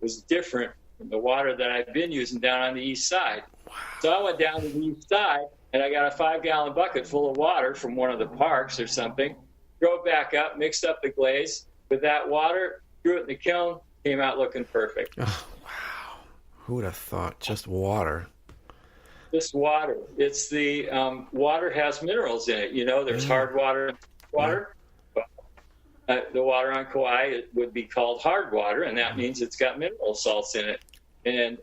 was different from the water that I've been using down on the east side. Wow. So I went down to the east side, and I got a 5-gallon bucket full of water from one of the parks or something, drove back up, mixed up the glaze with that water, threw it in the kiln, came out looking perfect. Oh, wow. Who would have thought? Just water. Just water. It's the water has minerals in it. There's hard water and water. The water on Kauai, it would be called hard water, and that means it's got mineral salts in it. And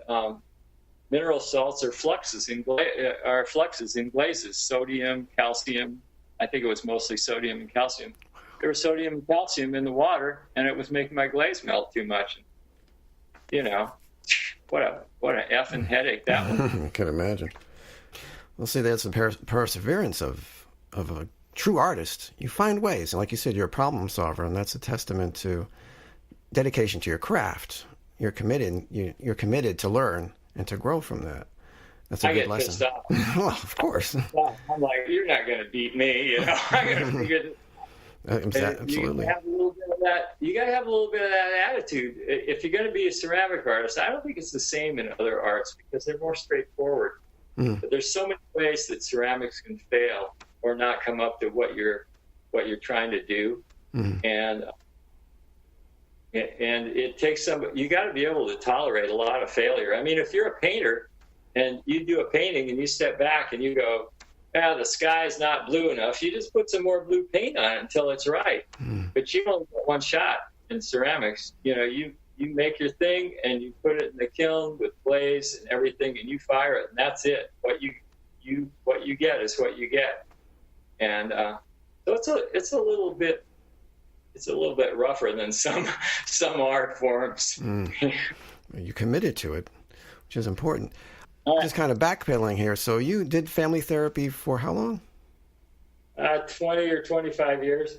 mineral salts are fluxes in glazes, sodium, calcium. I think it was mostly sodium and calcium. There was sodium and calcium in the water, and it was making my glaze melt too much. What an effing headache that was. I can imagine. Well, see, that's the perseverance of a true artist. You find ways, and like you said, you're a problem solver, and that's a testament to dedication to your craft. You're committed to learn and to grow from that. That's a good lesson. I get pissed off. Well, of course. I'm like, you're not going to beat me. I'm going to figure this. Absolutely. You got to have a little bit of that attitude. If you're going to be a ceramic artist, I don't think it's the same in other arts because they're more straightforward. But there's so many ways that ceramics can fail or not come up to what you're trying to do, and it takes you got to be able to tolerate a lot of failure. I mean, if you're a painter and you do a painting and you step back and you go, the sky's not blue enough, you just put some more blue paint on it until it's right. But you only get one shot in ceramics. You make your thing and you put it in the kiln with glaze and everything, and you fire it, and that's it. What you get is what you get. And so it's a little bit rougher than some art forms. You committed to it, which is important. Just kind of backpedaling here. So you did family therapy for how long? 20 or 25 years.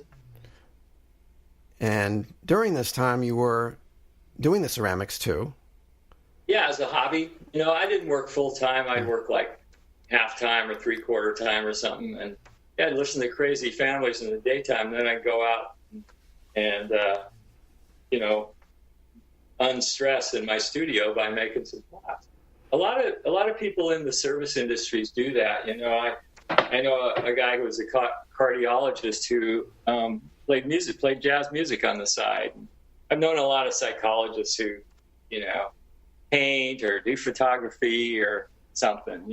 And during this time, you were doing the ceramics too. Yeah, as a hobby. I didn't work full time. I'd work like half time or 3/4 time or something, and I'd listen to crazy families in the daytime. And then I'd go out and unstress in my studio by making some plots. A lot of people in the service industries do that. I know a guy who was a cardiologist who played jazz music on the side. I've known a lot of psychologists who, paint or do photography or something,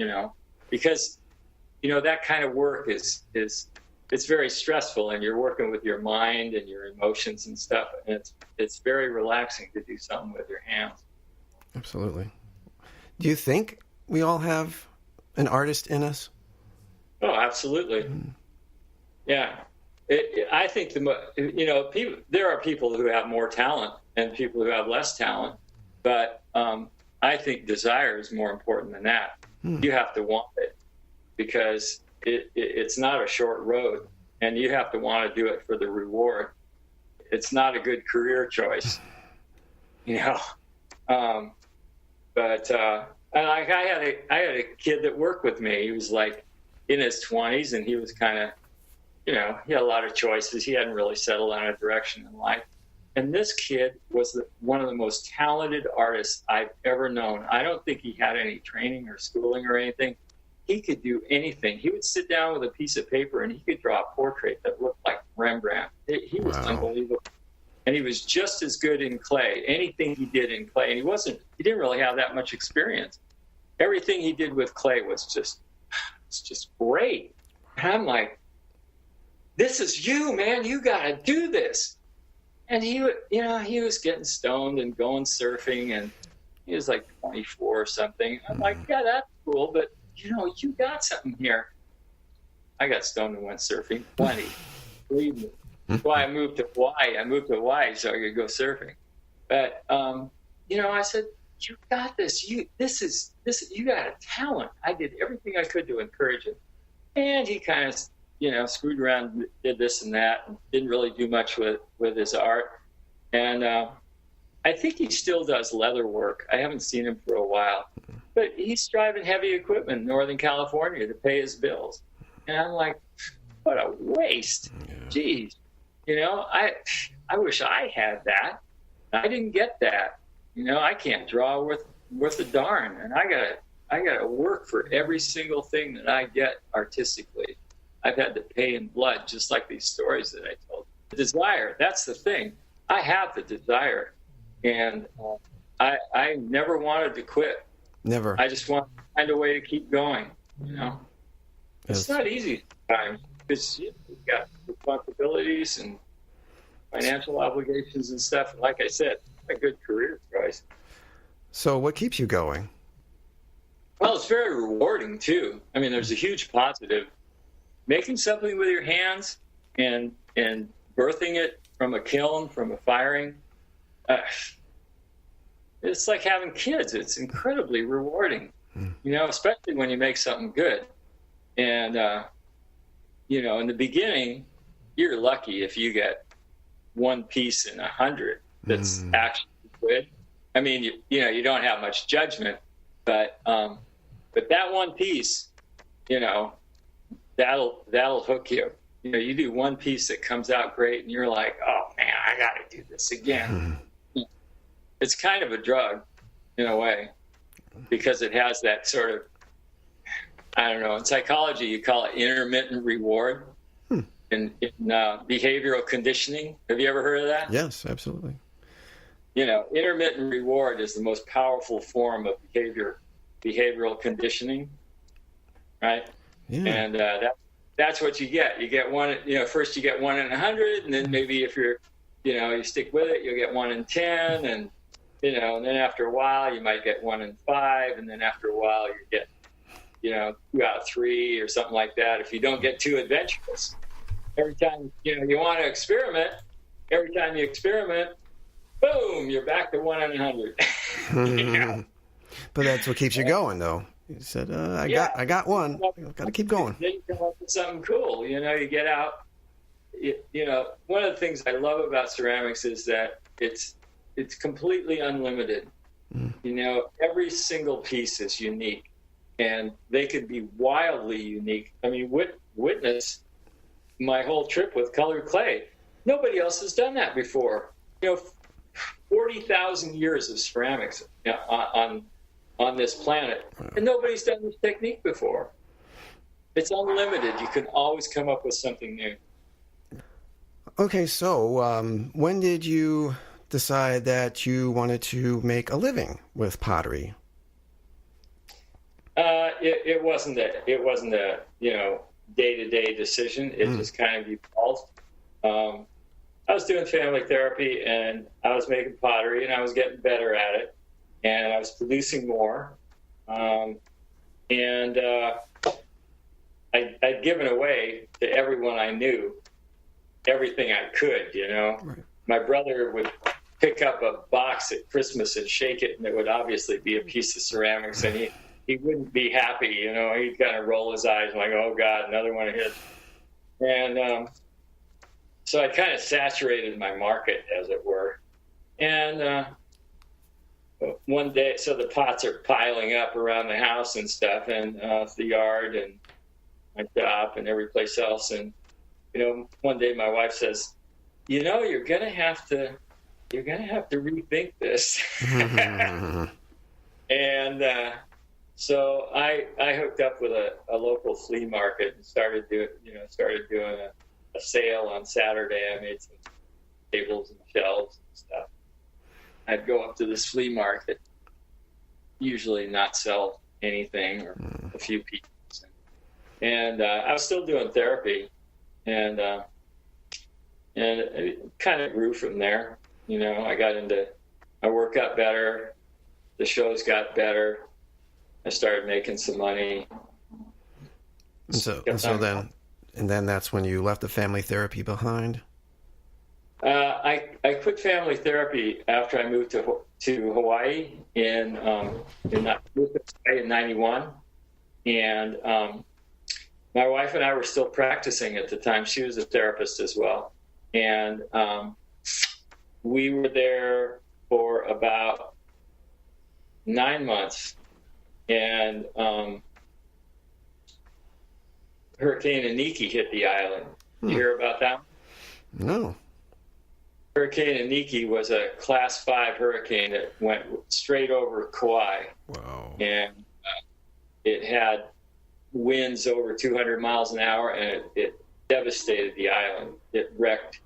because, that kind of work is it's very stressful, and you're working with your mind and your emotions and stuff. And it's very relaxing to do something with your hands. Absolutely. Do you think we all have an artist in us? Oh, absolutely. Yeah. I think there are people who have more talent and people who have less talent, but I think desire is more important than that. You have to want it because it's not a short road, and you have to want to do it for the reward. It's not a good career choice, But I had a kid that worked with me. He was like in his 20s, and he was kind of, he had a lot of choices. He hadn't really settled on a direction in life. And this kid was one of the most talented artists I've ever known. I don't think he had any training or schooling or anything. He could do anything. He would sit down with a piece of paper and he could draw a portrait that looked like Rembrandt. He was unbelievable. And he was just as good in clay. Anything he did in clay, and he didn't really have that much experience. Everything he did with clay was just great. And I'm like, this is you, man. You got to do this. And he was getting stoned and going surfing, and he was like 24 or something. I'm like, yeah, that's cool, but you got something here. I got stoned and went surfing. Plenty. Believe me. That's why I moved to Hawaii. So I could go surfing. But I said, you got this. You got a talent. I did everything I could to encourage him. And he kind of screwed around, did this and that, and didn't really do much with his art. And I think he still does leather work. I haven't seen him for a while. But he's driving heavy equipment in Northern California to pay his bills. And I'm like, what a waste. Yeah. Jeez. I wish I had that. I didn't get that. I can't draw worth a darn, and I gotta work for every single thing that I get artistically. I've had to pay in blood, just like these stories that I told. The desire, that's the thing. I have the desire, and I never wanted to quit. Never. I just want to find a way to keep going. It's not easy sometimes because you've got responsibilities and financial obligations and stuff. And like I said, a good career choice. So what keeps you going? Well, it's very rewarding too. I mean, there's a huge positive. Making something with your hands and birthing it from a kiln, from a firing, it's like having kids. It's incredibly rewarding, especially when you make something good. And, in the beginning, you're lucky if you get one piece in 100 that's actually good. I mean, you don't have much judgment, but that one piece, that'll hook you. You do one piece that comes out great, and you're like, oh man, I got to do this again. It's kind of a drug, in a way, because it has that sort of, I don't know. In psychology, you call it intermittent reward. In behavioral conditioning, have you ever heard of that? Yes, absolutely. Intermittent reward is the most powerful form of behavioral conditioning, right? Yeah. And that's what you get. You get one. First you get 1 in 100, and then maybe if you're, you stick with it, you'll get 1 in 10, and and then after a while you might get 1 in 5, and then after a while you get, 2 out of 3 or something like that. If you don't get too adventurous, every time you want to experiment, every time you experiment, boom, you're back to 1 in 100. But that's what keeps you going, though. You said, I got one. Got to keep going. Then you come up with something cool. You get out. One of the things I love about ceramics is that it's completely unlimited. Every single piece is unique, and they could be wildly unique. I mean, witness my whole trip with colored clay. Nobody else has done that before. 40,000 years of ceramics on this planet, and nobody's done this technique before. It's unlimited. You can always come up with something new. Okay, so when did you decide that you wanted to make a living with pottery? It wasn't a day-to-day decision. It just kind of evolved. I was doing family therapy, and I was making pottery, and I was getting better at it, and I was producing more. I'd given away to everyone I knew everything I could, Right. My brother would pick up a box at Christmas and shake it, and it would obviously be a piece of ceramics, and he wouldn't be happy, He'd kind of roll his eyes like, oh, God, another one of his. And so I kind of saturated my market, as it were. And one day, so the pots are piling up around the house and stuff, and the yard and my shop and every place else. And one day my wife says, you're gonna have to rethink this. And so I hooked up with a local flea market and started doing a sale on Saturday. I made some tables and shelves and stuff. I'd go up to this flea market, usually not sell anything or a few pieces. And I was still doing therapy, and it kind of grew from there. My work got better, the shows got better, I started making some money. And then that's when you left the family therapy behind? I quit family therapy after I moved to Hawaii in 91. And my wife and I were still practicing at the time. She was a therapist as well. And we were there for about 9 months. And Hurricane Iniki hit the island. You hear about that? No. Hurricane Iniki was a Class 5 hurricane that went straight over Kauai. Wow. And it had winds over 200 miles an hour, and it devastated the island. It wrecked.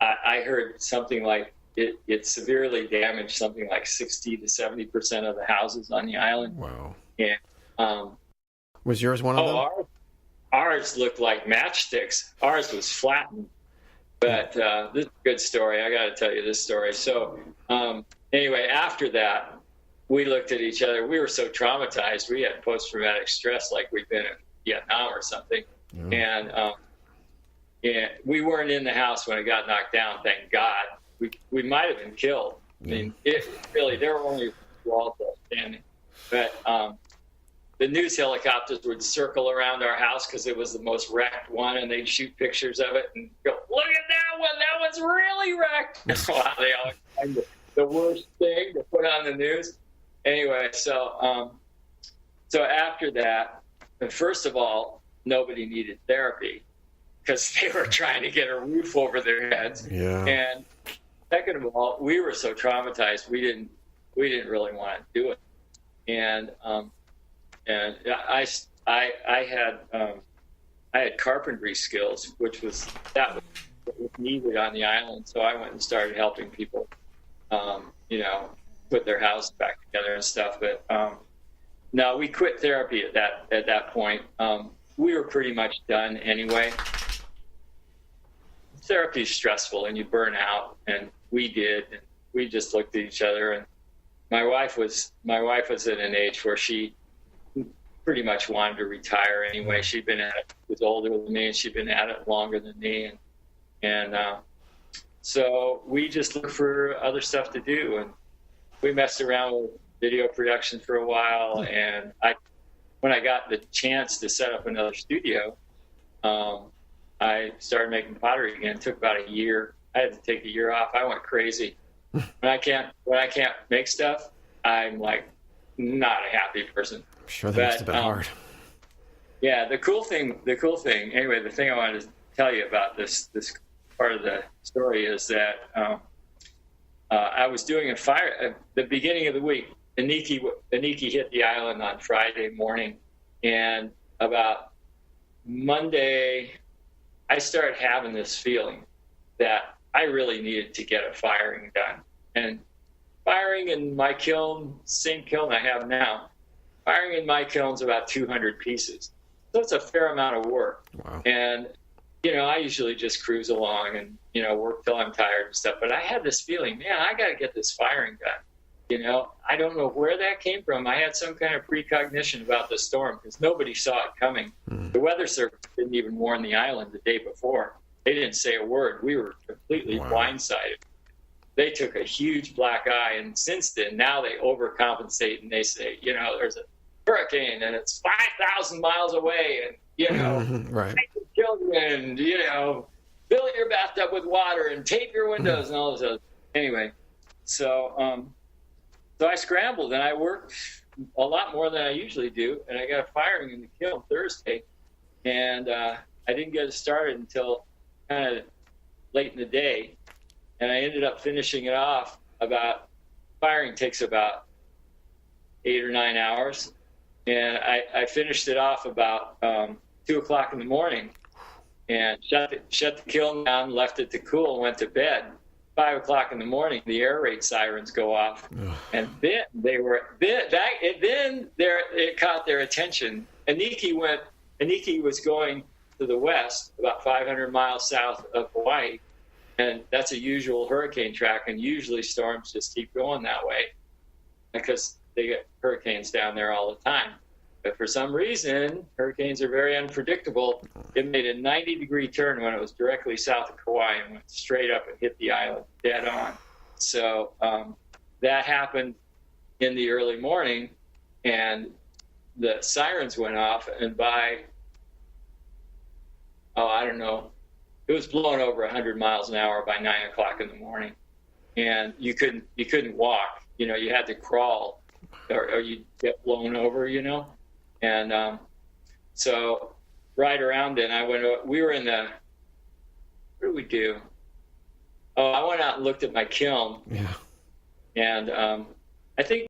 I heard something like it severely damaged something like 60 to 70% of the houses on the island. Wow. And was yours one of them? Ours looked like matchsticks. Ours was flattened. But this is a good story. I got to tell you this story. So anyway, after that, we looked at each other. We were so traumatized. We had post-traumatic stress like we'd been in Vietnam or something. Yeah. And we weren't in the house when it got knocked down, thank God. We might have been killed. I mean, there were only walls standing. But the news helicopters would circle around our house because it was the most wrecked one, and they'd shoot pictures of it and go, look at that one, that one's really wrecked. Wow, they all find the worst thing to put on the news. Anyway, so after that, first of all, nobody needed therapy because they were trying to get a roof over their heads. Yeah. And second of all, we were so traumatized, we didn't really want to do it. And I had carpentry skills, which was what was needed on the island. So I went and started helping people, put their house back together and stuff. But no, we quit therapy at that point. We were pretty much done anyway. Therapy is stressful, and you burn out, and we did. And we just looked at each other, and my wife was at an age where she pretty much wanted to retire anyway. She'd been at it, was older than me, and she'd been at it longer than me. And so we just looked for other stuff to do. And we messed around with video production for a while. And when I got the chance to set up another studio, I started making pottery again. It took about a year. I had to take a year off. I went crazy. When I can't make stuff, I'm like not a happy person. I'm sure that must have been hard. Yeah, the cool thing. Anyway, the thing I wanted to tell you about this part of the story is that I was doing a fire at the beginning of the week. Iniki hit the island on Friday morning, and about Monday, I started having this feeling that I really needed to get a firing done. And firing in my kiln, same kiln I have now, firing in my kiln's about 200 pieces. So it's a fair amount of work. Wow. And, I usually just cruise along and, work till I'm tired and stuff. But I had this feeling, man, I got to get this firing done. I don't know where that came from. I had some kind of precognition about the storm because nobody saw it coming. The Weather Service didn't even warn the island the day before. They didn't say a word. We were completely blindsided. They took a huge black eye, and since then, now they overcompensate and they say, there's a hurricane and it's 5,000 miles away, and right. Children, fill your bathtub with water and tape your windows and all this other. Anyway, so I scrambled and I worked a lot more than I usually do, and I got a firing in the kiln Thursday, and I didn't get it started until kind of late in the day, and I ended up finishing it off firing takes about 8 or 9 hours, and I finished it off about 2 o'clock in the morning, and shut the kiln down, left it to cool, and went to bed. 5 o'clock in the morning, the air raid sirens go off, and then it caught their attention. Iniki was going to the west, about 500 miles south of Hawaii, and that's a usual hurricane track, and usually storms just keep going that way because they get hurricanes down there all the time. But for some reason, hurricanes are very unpredictable. It made a 90-degree turn when it was directly south of Kauai and went straight up and hit the island dead on. So that happened in the early morning, and the sirens went off, and by, I don't know, it was blowing over 100 miles an hour by 9 o'clock in the morning. And you couldn't walk. You had to crawl or you'd get blown over, And so right around then, we were in what did we do? Oh, I went out and looked at my kiln, Yeah. and I think